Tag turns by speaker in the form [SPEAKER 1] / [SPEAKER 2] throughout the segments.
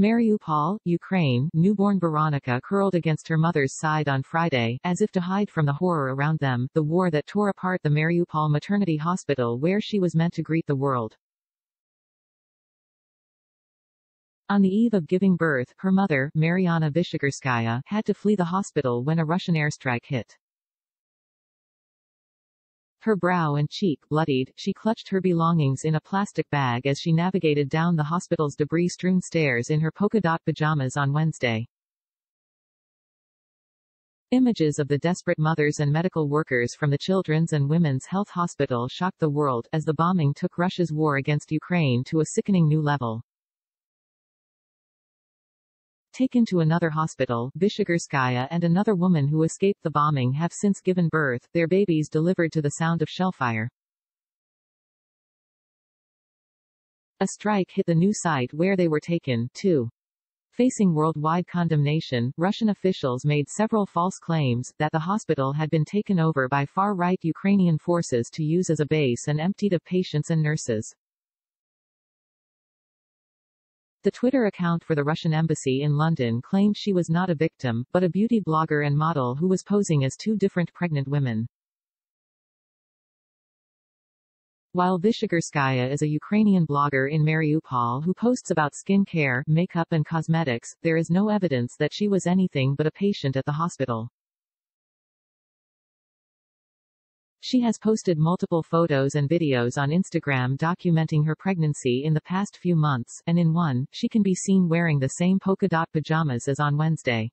[SPEAKER 1] Mariupol, Ukraine, newborn Veronica curled against her mother's side on Friday, as if to hide from the horror around them, the war that tore apart the Mariupol maternity hospital where she was meant to greet the world. On the eve of giving birth, her mother, Mariana Vyshegorskaya, had to flee the hospital when a Russian airstrike hit. Her brow and cheek bloodied, she clutched her belongings in a plastic bag as she navigated down the hospital's debris-strewn stairs in her polka-dot pajamas on Wednesday. Images of the desperate mothers and medical workers from the Children's and Women's Health Hospital shocked the world, as the bombing took Russia's war against Ukraine to a sickening new level. Taken to another hospital, Vyshegorskaya and another woman who escaped the bombing have since given birth, their babies delivered to the sound of shellfire. A strike hit the new site where they were taken, too. Facing worldwide condemnation, Russian officials made several false claims that the hospital had been taken over by far-right Ukrainian forces to use as a base and emptied of patients and nurses. The Twitter account for the Russian embassy in London claimed she was not a victim, but a beauty blogger and model who was posing as two different pregnant women. While Vyshegorskaya is a Ukrainian blogger in Mariupol who posts about skin care, makeup and cosmetics, there is no evidence that she was anything but a patient at the hospital. She has posted multiple photos and videos on Instagram documenting her pregnancy in the past few months, and in one, she can be seen wearing the same polka-dot pajamas as on Wednesday.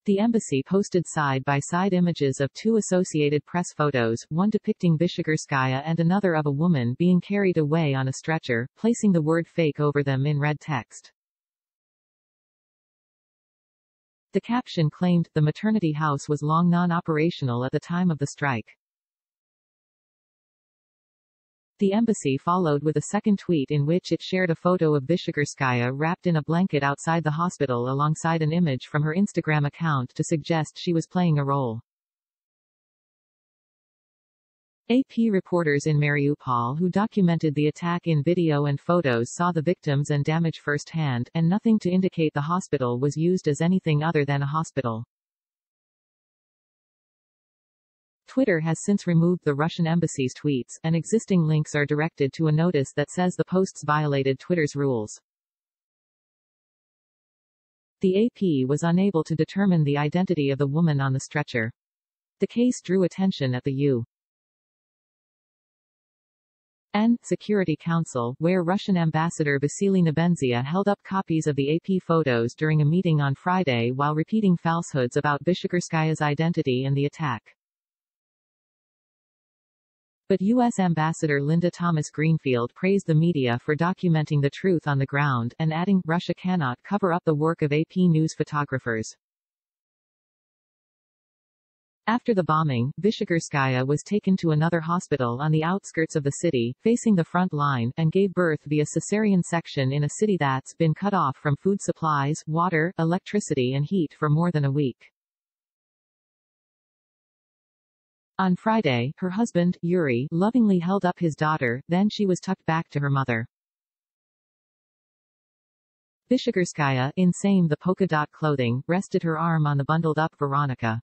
[SPEAKER 1] The embassy posted side-by-side images of two Associated Press photos, one depicting Vyshegorskaya and another of a woman being carried away on a stretcher, placing the word fake over them in red text. The caption claimed, the maternity house was long non-operational at the time of the strike. The embassy followed with a second tweet in which it shared a photo of Vyshegorskaya wrapped in a blanket outside the hospital alongside an image from her Instagram account to suggest she was playing a role. AP reporters in Mariupol who documented the attack in video and photos saw the victims and damage firsthand, and nothing to indicate the hospital was used as anything other than a hospital. Twitter has since removed the Russian embassy's tweets, and existing links are directed to a notice that says the posts violated Twitter's rules. The AP was unable to determine the identity of the woman on the stretcher. The case drew attention at the UN Security Council, where Russian Ambassador Vasily Nebenzia held up copies of the AP photos during a meeting on Friday while repeating falsehoods about Vyshegorskaya's identity and the attack. But U.S. Ambassador Linda Thomas-Greenfield praised the media for documenting the truth on the ground, and adding, Russia cannot cover up the work of AP News photographers. After the bombing, Vyshegorskaya was taken to another hospital on the outskirts of the city, facing the front line, and gave birth via cesarean section in a city that's been cut off from food supplies, water, electricity and heat for more than a week. On Friday, her husband, Yuri, lovingly held up his daughter, then she was tucked back to her mother. Vyshegorskaya, in same the polka-dot clothing, rested her arm on the bundled-up Veronica.